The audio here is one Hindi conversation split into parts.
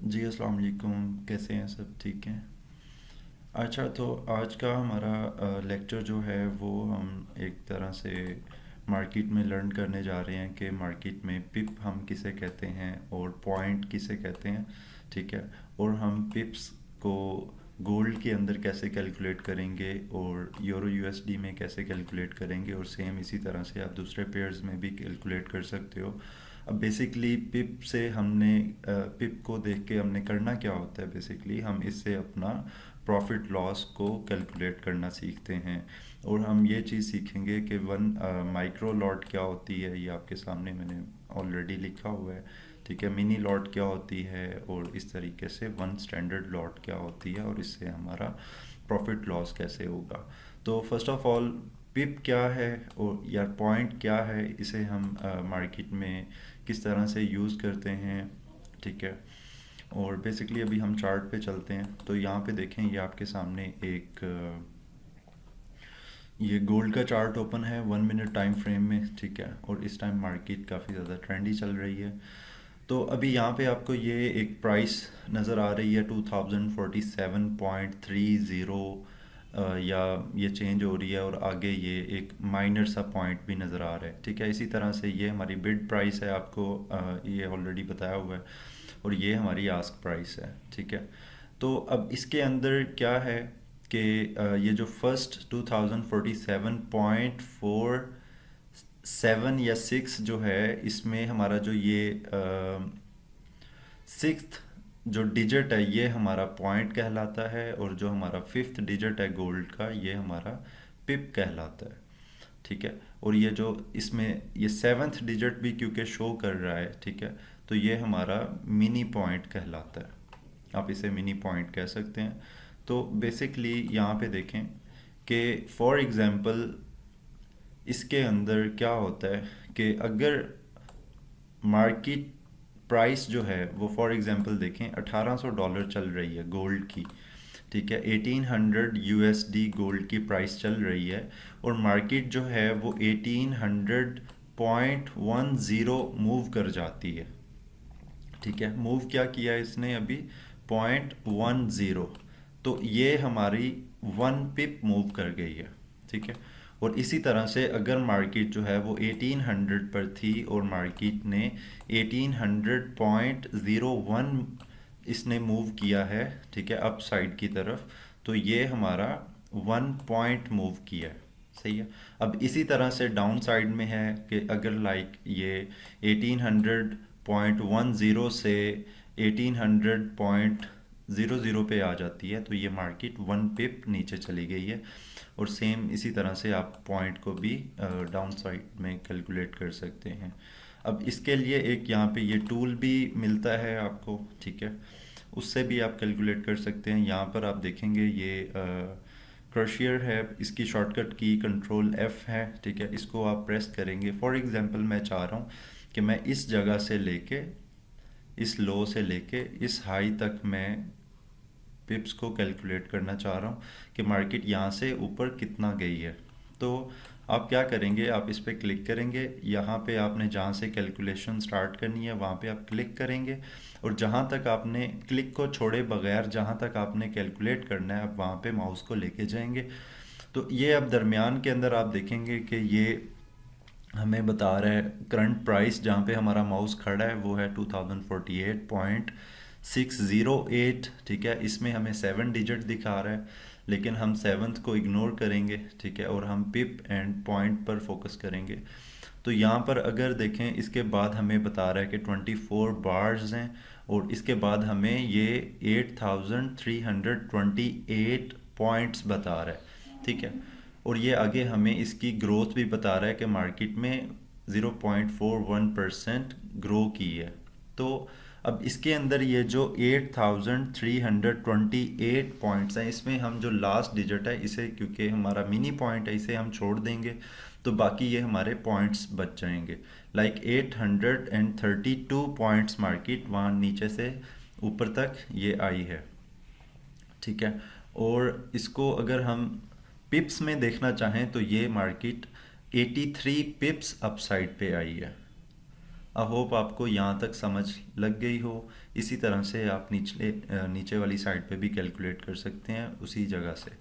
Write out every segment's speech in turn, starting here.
जी अस्सलाम वालेकुम। कैसे हैं? सब ठीक हैं? अच्छा, तो आज का हमारा लेक्चर जो है वो हम एक तरह से मार्केट में लर्न करने जा रहे हैं कि मार्केट में पिप हम किसे कहते हैं और पॉइंट किसे कहते हैं। ठीक है। और हम पिप्स को गोल्ड के अंदर कैसे कैलकुलेट करेंगे और यूरो यूएसडी में कैसे कैलकुलेट करेंगे, और सेम इसी तरह से आप दूसरे पेयर्स में भी कैलकुलेट कर सकते हो। अब बेसिकली पिप से हमने पिप को देख के हमने करना क्या होता है, बेसिकली हम इससे अपना प्रॉफिट लॉस को कैलकुलेट करना सीखते हैं। और हम ये चीज़ सीखेंगे कि वन माइक्रो लॉट क्या होती है, ये आपके सामने मैंने ऑलरेडी लिखा हुआ है। ठीक है। मिनी लॉट क्या होती है, और इस तरीके से वन स्टैंडर्ड लॉट क्या होती है, और इससे हमारा प्रॉफिट लॉस कैसे होगा। तो फर्स्ट ऑफ ऑल पिप क्या है और या पॉइंट क्या है, इसे हम मार्केट में किस तरह से यूज़ करते हैं। ठीक है। और बेसिकली अभी हम चार्ट पे चलते हैं, तो यहाँ पे देखें, ये आपके सामने एक ये गोल्ड का चार्ट ओपन है 1 मिनट टाइम फ्रेम में। ठीक है। और इस टाइम मार्केट काफ़ी ज़्यादा ट्रेंडी चल रही है। तो अभी यहाँ पे आपको ये एक प्राइस नज़र आ रही है 2047.30, या ये चेंज हो रही है, और आगे ये एक माइनर सा पॉइंट भी नज़र आ रहा है। ठीक है। इसी तरह से ये हमारी बिड प्राइस है, आपको ये ऑलरेडी बताया हुआ है, और ये हमारी आस्क प्राइस है। ठीक है। तो अब इसके अंदर क्या है कि ये जो फर्स्ट 2047.47 या 6 जो है, इसमें हमारा जो ये सिक्स्थ जो डिजिट है ये हमारा पॉइंट कहलाता है, और जो हमारा फिफ्थ डिजिट है गोल्ड का, ये हमारा पिप कहलाता है। ठीक है। और ये जो इसमें ये सेवन्थ डिजिट भी क्योंकि शो कर रहा है, ठीक है, तो ये हमारा मिनी पॉइंट कहलाता है। आप इसे मिनी पॉइंट कह सकते हैं। तो बेसिकली यहाँ पे देखें कि फॉर एग्जांपल इसके अंदर क्या होता है कि अगर मार्केट प्राइस जो है वो फॉर एग्जांपल देखें $1800 चल रही है गोल्ड की। ठीक है। 1800 यूएसडी गोल्ड की प्राइस चल रही है, और मार्केट जो है वो 1800.10 मूव कर जाती है। ठीक है। मूव क्या किया इसने अभी? 0.10। तो ये हमारी 1 पिप मूव कर गई है। ठीक है। और इसी तरह से अगर मार्केट जो है वो 1800 पर थी और मार्केट ने 1800.01 इसने मूव किया है, ठीक है, अप साइड की तरफ, तो ये हमारा 1 पॉइंट मूव किया है। सही है। अब इसी तरह से डाउन साइड में है कि अगर लाइक ये 1800.10 से 1800.00 पे आ जाती है, तो ये मार्केट 1 पिप नीचे चली गई है। और सेम इसी तरह से आप पॉइंट को भी डाउन साइड में कैलकुलेट कर सकते हैं। अब इसके लिए एक यहाँ पे ये टूल भी मिलता है आपको। ठीक है। उससे भी आप कैलकुलेट कर सकते हैं। यहाँ पर आप देखेंगे ये क्रशियर है, इसकी शॉर्टकट की कंट्रोल F है। ठीक है। इसको आप प्रेस करेंगे। फॉर एग्जांपल मैं चाह रहा हूँ कि मैं इस जगह से लेके इस लो से लेके इस हाई तक मैं पिप्स को कैलकुलेट करना चाह रहा हूँ कि मार्केट यहाँ से ऊपर कितना गई है। तो आप क्या करेंगे, आप इस पर क्लिक करेंगे। यहाँ पे आपने जहाँ से कैलकुलेशन स्टार्ट करनी है वहाँ पे आप क्लिक करेंगे, और जहाँ तक आपने क्लिक को छोड़े बगैर जहाँ तक आपने कैलकुलेट करना है, आप वहाँ पे माउस को लेके जाएंगे। तो ये अब दरमियान के अंदर आप देखेंगे कि ये हमें बता रहा है करंट प्राइस, जहाँ पे हमारा माउस खड़ा है वो है 2048.608। ठीक है। इसमें हमें 7 डिजिट दिखा रहा है, लेकिन हम सेवन्थ को इग्नोर करेंगे। ठीक है। और हम पिप एंड पॉइंट पर फोकस करेंगे। तो यहाँ पर अगर देखें, इसके बाद हमें बता रहा है कि 24 बार्स हैं, और इसके बाद हमें ये 8328 पॉइंट्स बता रहा है। ठीक है। और ये आगे हमें इसकी ग्रोथ भी बता रहा है कि मार्केट में 0.41% ग्रो की है। तो अब इसके अंदर ये जो 8328 पॉइंट्स हैं, इसमें हम जो लास्ट डिजिट है इसे, क्योंकि हमारा मिनी पॉइंट है, इसे हम छोड़ देंगे, तो बाकी ये हमारे पॉइंट्स बच जाएंगे। लाइक 832 पॉइंट्स मार्केट वहाँ नीचे से ऊपर तक ये आई है। ठीक है। और इसको अगर हम पिप्स में देखना चाहें तो ये मार्केट 83 पिप्स अपसाइड पे आई है। आई होप आपको यहाँ तक समझ लग गई हो। इसी तरह से आप नीचे वाली साइड पे भी कैलकुलेट कर सकते हैं उसी जगह से।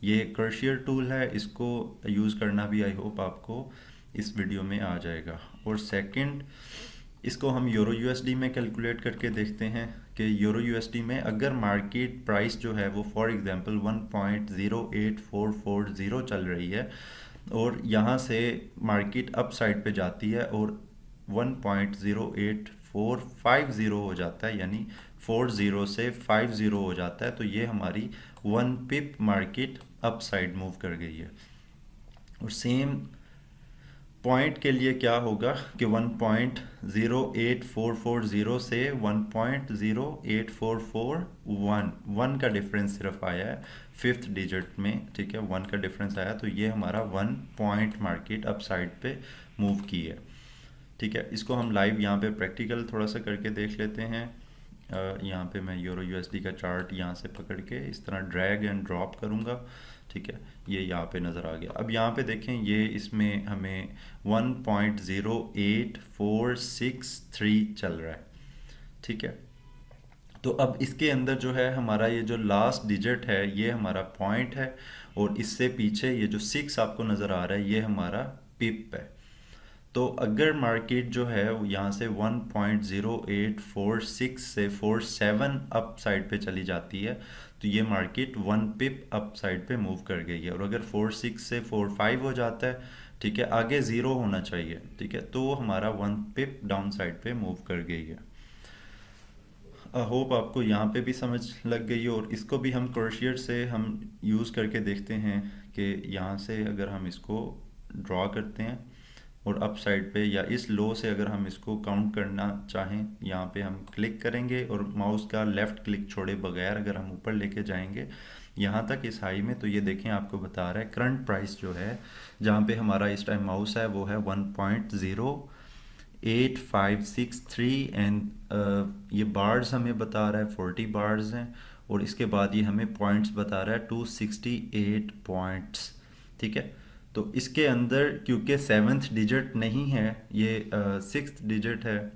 ये कर्शियर टूल है, इसको यूज़ करना भी आई होप आपको इस वीडियो में आ जाएगा। और सेकंड, इसको हम यूरो यूएसडी में कैलकुलेट करके देखते हैं कि यूरो यूएसडी में अगर मार्केट प्राइस जो है वो फॉर एग्जांपल 1.08440 चल रही है और यहाँ से मार्केट अप साइड पे जाती है और 1.08450 हो जाता है, यानी 40 से 50 हो जाता है, तो ये हमारी 1 पिप मार्केट अप साइड मूव कर गई है। और सेम पॉइंट के लिए क्या होगा कि 1.08440 से 1.08441 का डिफरेंस सिर्फ आया है फिफ्थ डिजिट में, ठीक है, 1 का डिफरेंस आया, तो ये हमारा 1 पॉइंट मार्केट अप साइड पे मूव की है। ठीक है, इसको हम लाइव यहाँ पे प्रैक्टिकल थोड़ा सा करके देख लेते हैं। यहाँ पे मैं यूरो यूएसडी का चार्ट यहाँ से पकड़ के इस तरह ड्रैग एंड ड्रॉप करूँगा। ठीक है, ये यहाँ पे नज़र आ गया। अब यहाँ पे देखें, ये इसमें हमें 1.08463 चल रहा है। ठीक है, तो अब इसके अंदर जो है हमारा ये जो लास्ट डिजिट है ये हमारा पॉइंट है और इससे पीछे ये जो 6 आपको नज़र आ रहा है ये हमारा पिप है। तो अगर मार्केट जो है यहाँ से 1.0846 से 47 अप साइड पे चली जाती है तो ये मार्केट 1 पिप अप साइड पे मूव कर गई है। और अगर 46 से 45 हो जाता है, ठीक है, आगे 0 होना चाहिए, ठीक है, तो हमारा 1 पिप डाउन साइड पे मूव कर गई है। आई होप आपको यहाँ पे भी समझ लग गई हो। और इसको भी हम कर्शियर से हम यूज़ करके देखते हैं कि यहाँ से अगर हम इसको ड्रॉ करते हैं और अप साइड पे या इस लो से अगर हम इसको काउंट करना चाहें, यहाँ पे हम क्लिक करेंगे और माउस का लेफ़्ट क्लिक छोड़े बगैर अगर हम ऊपर लेके जाएंगे यहाँ तक इस हाई में, तो ये देखें आपको बता रहा है करंट प्राइस जो है जहाँ पे हमारा इस टाइम माउस है वो है 1.08563 एंड ये बार्स हमें बता रहा है 40 बार्स हैं और इसके बाद ये हमें पॉइंट्स बता रहा है 268 पॉइंट्स। ठीक है, तो इसके अंदर क्योंकि 7th डिजिट नहीं है, ये 6th डिजिट है,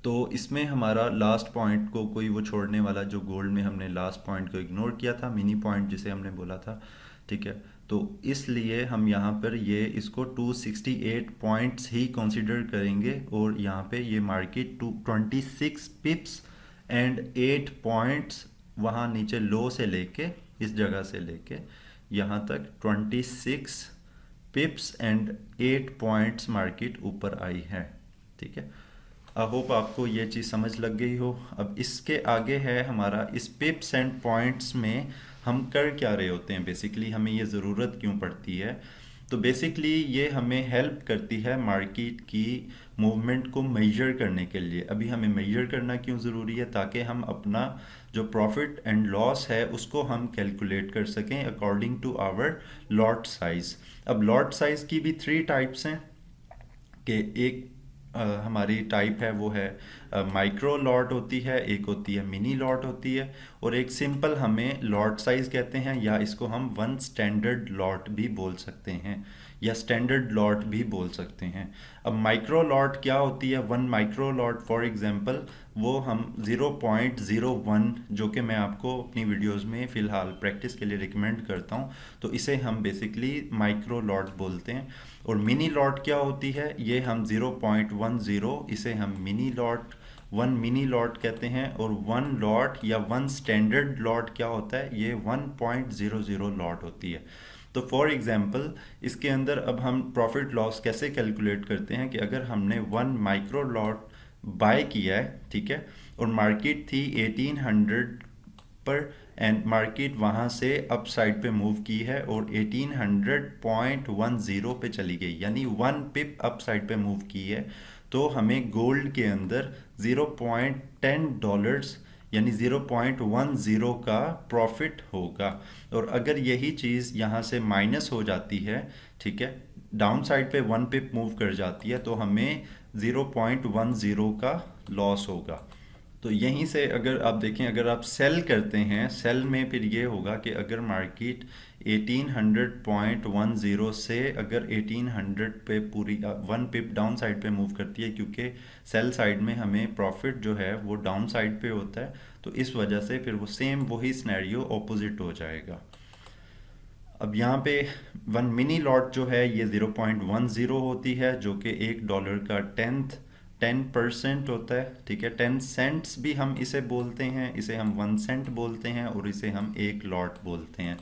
तो इसमें हमारा लास्ट पॉइंट को कोई वो छोड़ने वाला, जो गोल्ड में हमने लास्ट पॉइंट को इग्नोर किया था, मिनी पॉइंट जिसे हमने बोला था। ठीक है, तो इसलिए हम यहाँ पर ये इसको 268 पॉइंट्स ही कंसीडर करेंगे और यहाँ पे ये मार्केट 26 पिप्स एंड 8 पॉइंट्स वहाँ नीचे लो से लेके इस जगह से लेके यहाँ तक 26 पिप्स एंड 8 पॉइंट्स मार्केट ऊपर आई है। ठीक है, आई होप आपको ये चीज़ समझ लग गई हो। अब इसके आगे है हमारा इस पिप्स एंड पॉइंट्स में हम कर क्या रहे होते हैं, बेसिकली हमें ये ज़रूरत क्यों पड़ती है। तो बेसिकली ये हमें हेल्प करती है मार्केट की मूवमेंट को मेजर करने के लिए। अभी हमें मेजर करना क्यों ज़रूरी है, ताकि हम अपना जो प्रॉफिट एंड लॉस है उसको हम कैलकुलेट कर सकें according to our lot size. अब लॉट साइज़ की भी 3 टाइप्स हैं कि एक हमारी टाइप है वो है माइक्रो लॉट होती है, एक होती है मिनी लॉट होती है और एक सिंपल हमें लॉट साइज कहते हैं, या इसको हम 1 स्टैंडर्ड लॉट भी बोल सकते हैं या स्टैंडर्ड लॉट भी बोल सकते हैं। अब माइक्रो लॉट क्या होती है, 1 माइक्रो लॉट फॉर एग्जांपल वो हम 0.01, जो कि मैं आपको अपनी वीडियोस में फ़िलहाल प्रैक्टिस के लिए रिकमेंड करता हूं, तो इसे हम बेसिकली माइक्रो लॉट बोलते हैं। और मिनी लॉट क्या होती है, ये हम 0.10, इसे हम मिनी लॉट 1 मिनी लॉट कहते हैं। और 1 लॉट या 1 स्टैंडर्ड लॉट क्या होता है, ये 1.00 लॉट होती है। तो फॉर एग्जांपल इसके अंदर अब हम प्रॉफिट लॉस कैसे कैलकुलेट करते हैं कि अगर हमने 1 माइक्रो लॉट बाय किया है, ठीक है, और मार्केट थी 1800 पर एंड मार्केट वहाँ से अप साइड पे मूव की है और 1800.10 पे चली गई, यानी 1 पिप अप साइड पे मूव की है, तो हमें गोल्ड के अंदर $0.10 यानी 0.10 का प्रॉफिट होगा। और अगर यही चीज़ यहाँ से माइनस हो जाती है, ठीक है, डाउन साइड पे 1 पिप मूव कर जाती है, तो हमें 0.10 का लॉस होगा। तो यहीं से अगर आप देखें, अगर आप सेल करते हैं, सेल में फिर ये होगा कि अगर मार्केट 1800.10 से अगर 1800 पे पूरी 1 पिप डाउन साइड पे मूव करती है, क्योंकि सेल साइड में हमें प्रॉफिट जो है वो डाउन साइड पे होता है, तो इस वजह से फिर वो सेम वही सिनेरियो ऑपोजिट हो जाएगा। अब यहाँ पे वन मिनी लॉट जो है ये 0.10 होती है, जो कि $1 का 10% होता है, ठीक है। 10 सेंट्स भी हम इसे बोलते हैं, इसे हम 1 सेंट बोलते हैं, और इसे हम एक लॉट बोलते हैं,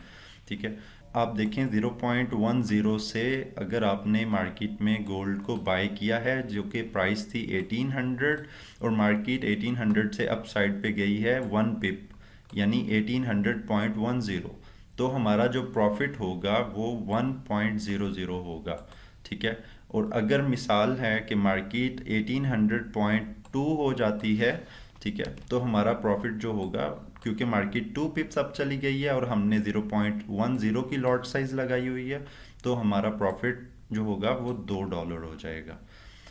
ठीक है। आप देखें 0.10 से अगर आपने मार्केट में गोल्ड को बाय किया है, जो कि प्राइस थी 1800, और मार्केट 1800 से अप साइड पे गई है 1 पिप यानी 1800.10, तो हमारा जो प्रॉफिट होगा वो 1.00 होगा, ठीक है। और अगर मिसाल है कि मार्केट 1800.2 हो जाती है, ठीक है, तो हमारा प्रॉफिट जो होगा, क्योंकि मार्केट 2 पिप्स अप चली गई है और हमने 0.10 की लॉट साइज लगाई हुई है, तो हमारा प्रॉफिट जो होगा वो $2 हो जाएगा,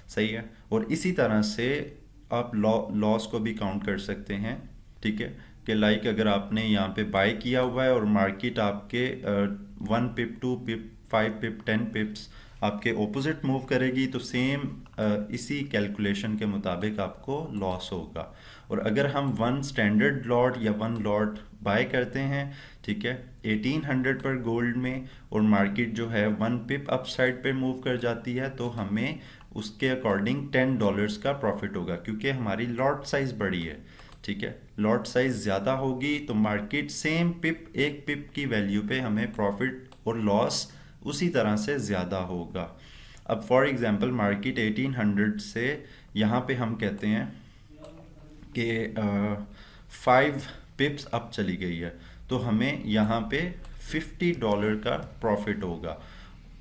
सही है। और इसी तरह से आप लॉस को भी काउंट कर सकते हैं, ठीक है, कि लाइक अगर आपने यहाँ पे बाय किया हुआ है और मार्केट आपके 1 पिप, 2 पिप, 5 पिप, 10 पिप्स आपके ओपोजिट मूव करेगी, तो सेम इसी कैलकुलेशन के मुताबिक आपको लॉस होगा। और अगर हम 1 स्टैंडर्ड लॉट या 1 लॉट बाय करते हैं, ठीक है, 1800 पर गोल्ड में, और मार्केट जो है 1 पिप अप साइड पे मूव कर जाती है, तो हमें उसके अकॉर्डिंग $10 का प्रॉफिट होगा, क्योंकि हमारी लॉट साइज बड़ी है, ठीक है। लॉट साइज ज़्यादा होगी तो मार्केट सेम पिप, 1 पिप की वैल्यू पे हमें प्रॉफिट और लॉस उसी तरह से ज़्यादा होगा। अब फॉर एग्जांपल मार्केट 1800 से यहाँ पे हम कहते हैं कि 5 पिप्स अप चली गई है, तो हमें यहाँ पे $50 का प्रॉफिट होगा,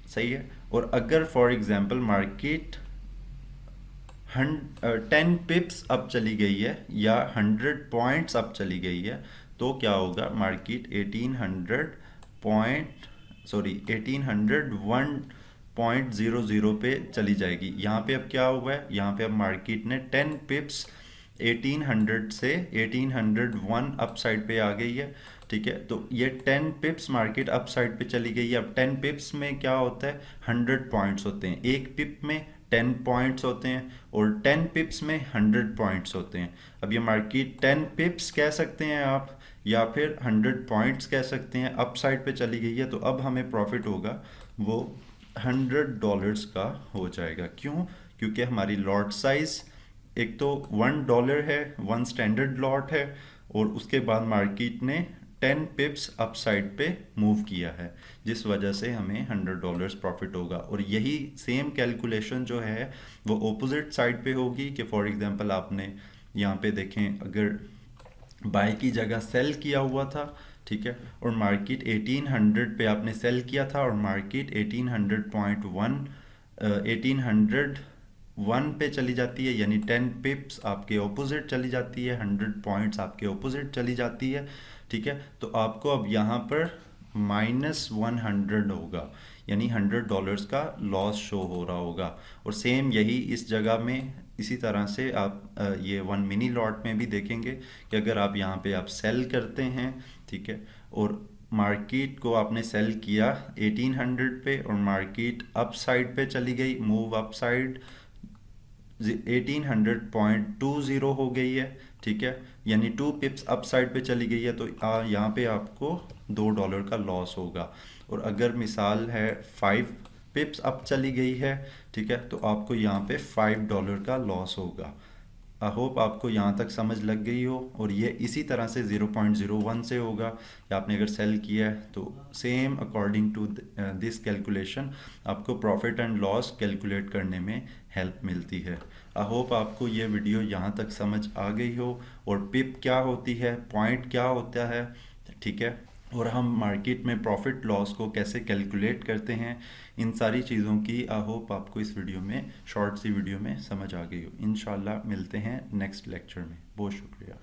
सही है। और अगर फॉर एग्जांपल मार्केट 10 पिप्स अप चली गई है या 100 पॉइंट्स अप चली गई है, तो क्या होगा, मार्केट 1801.00 पे चली जाएगी। यहाँ पे अब क्या हुआ है, यहाँ पे अब मार्केट ने 10 पिप्स 1800 से 1801 अप साइड पे आ गई है, ठीक है। तो ये 10 पिप्स मार्केट अप साइड पे चली गई है। अब 10 पिप्स में क्या होता है, 100 पॉइंट्स होते हैं, एक पिप में 10 पॉइंट्स होते हैं, और 10 पिप्स में 100 पॉइंट्स होते हैं। अब ये मार्केट 10 पिप्स कह सकते हैं आप, या फिर 100 पॉइंट्स कह सकते हैं, अप साइड पे चली गई है, तो अब हमें प्रॉफिट होगा वो $100 का हो जाएगा। क्यों? क्योंकि हमारी लॉट साइज एक तो $1 है, 1 स्टैंडर्ड लॉट है, और उसके बाद मार्केट ने 10 पिप्स अप साइड पे मूव किया है, जिस वजह से हमें $100 प्रॉफिट होगा। और यही सेम कैलकुलेशन जो है वो ऑपोजिट साइड पे होगी, कि फॉर एग्जांपल आपने यहाँ पे देखें, अगर बाय की जगह सेल किया हुआ था, ठीक है, और मार्केट 1800 पे आपने सेल किया था, और मार्केट 1801 पे चली जाती है, यानी 10 पिप्स आपके ऑपोजिट चली जाती है, 100 पॉइंट्स आपके ऑपोजिट चली जाती है, ठीक है। तो आपको अब यहाँ पर -100 होगा, यानी $100 का लॉस शो हो रहा होगा। और सेम यही इस जगह में इसी तरह से आप ये 1 मिनी लॉट में भी देखेंगे कि अगर आप यहाँ पे आप सेल करते हैं, ठीक है, और मार्केट को आपने सेल किया 1800 पे, और मार्केट अप साइड पे चली गई, मूव अप साइड 1800.20 हो गई है, ठीक है, यानी 2 पिप्स अप साइड पे चली गई है, तो यहाँ पे आपको $2 का लॉस होगा। और अगर मिसाल है 5 पिप्स अप चली गई है, ठीक है, तो आपको यहाँ पे $5 का लॉस होगा। आई होप आपको यहाँ तक समझ लग गई हो। और ये इसी तरह से 0.01 से होगा, या आपने अगर सेल किया है तो same according to this calculation आपको प्रॉफिट एंड लॉस कैलकुलेट करने में हेल्प मिलती है। आई होप आपको ये वीडियो यहाँ तक समझ आ गई हो, और पिप क्या होती है, पॉइंट क्या होता है, ठीक है, और हम मार्केट में प्रॉफिट लॉस को कैसे कैलकुलेट करते हैं, इन सारी चीज़ों की आई होप आपको इस वीडियो में, शॉर्ट सी वीडियो में समझ आ गई हो। इंशाल्लाह मिलते हैं नेक्स्ट लेक्चर में। बहुत शुक्रिया।